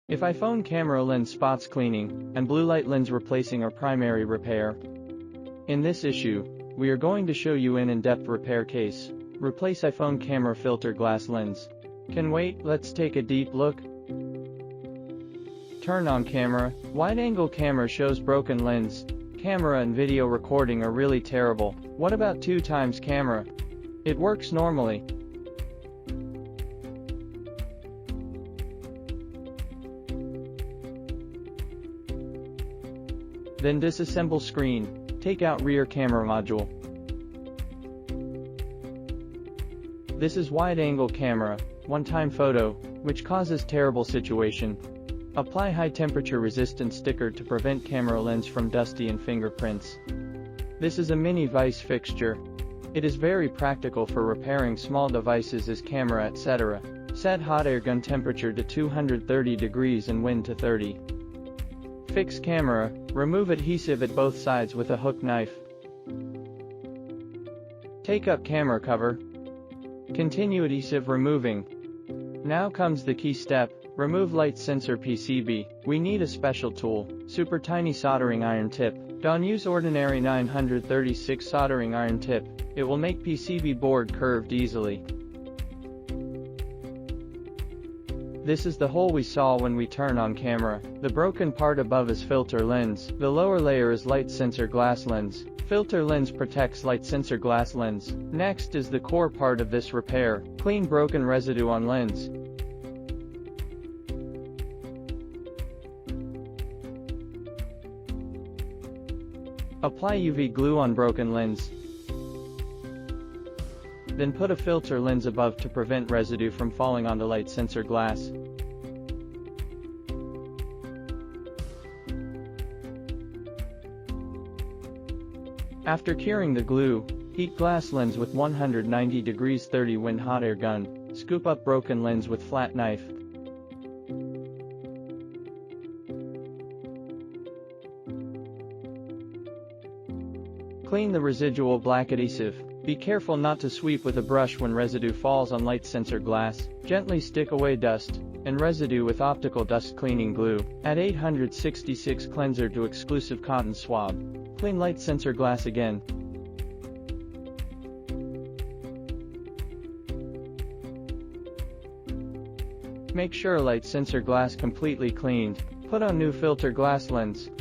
If iPhone camera lens spots cleaning, and blue light lens replacing are primary repair. In this issue, we are going to show you an in-depth repair case. Replace iPhone camera filter glass lens. Can wait, let's take a deep look. Turn on camera. Wide-angle camera shows broken lens. Camera and video recording are really terrible. What about 2x camera? It works normally. Then disassemble screen. Take out rear camera module. This is wide-angle camera, one-time photo, which causes terrible situation. Apply high-temperature resistant sticker to prevent camera lens from dusty and fingerprints. This is a mini vice fixture. It is very practical for repairing small devices as camera etc. Set hot air gun temperature to 230 degrees and wind to 30. Fix camera. Remove adhesive at both sides with a hook knife. Take up camera cover. Continue adhesive removing. Now comes the key step. Remove light sensor PCB. We need a special tool, super tiny soldering iron tip. Don't use ordinary 936 soldering iron tip. It will make PCB board curved easily. This is the hole we saw when we turn on camera. The broken part above is filter lens. The lower layer is light sensor glass lens. Filter lens protects light sensor glass lens. Next is the core part of this repair. Clean broken residue on lens. Apply UV glue on broken lens. Then put a filter lens above to prevent residue from falling onto light sensor glass. After curing the glue, heat glass lens with 190 degrees 30 wind hot air gun. Scoop up broken lens with flat knife. Clean the residual black adhesive. Be careful not to sweep with a brush when residue falls on light sensor glass. Gently stick away dust and residue with optical dust cleaning glue. Add 866 cleanser to exclusive cotton swab. Clean light sensor glass again. Make sure light sensor glass completely cleaned. Put on new filter glass lens.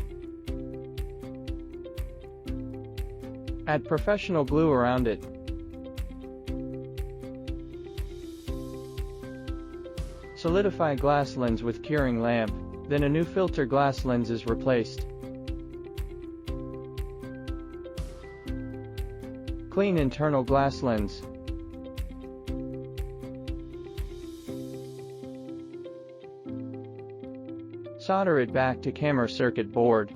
Add professional glue around it. Solidify glass lens with curing lamp, then a new filter glass lens is replaced. Clean internal glass lens. Solder it back to camera circuit board.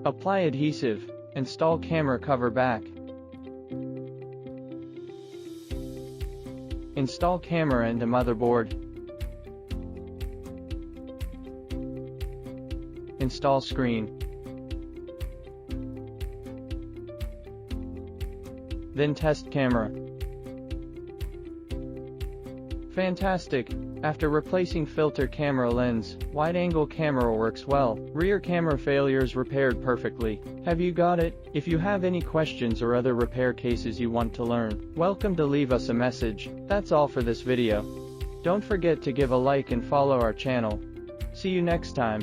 Apply adhesive. Install camera cover back. Install camera into motherboard. Install screen. Then test camera. Fantastic! After replacing filter camera lens, wide-angle camera works well. Rear camera failures repaired perfectly. Have you got it? If you have any questions or other repair cases you want to learn, welcome to leave us a message. That's all for this video. Don't forget to give a like and follow our channel. See you next time.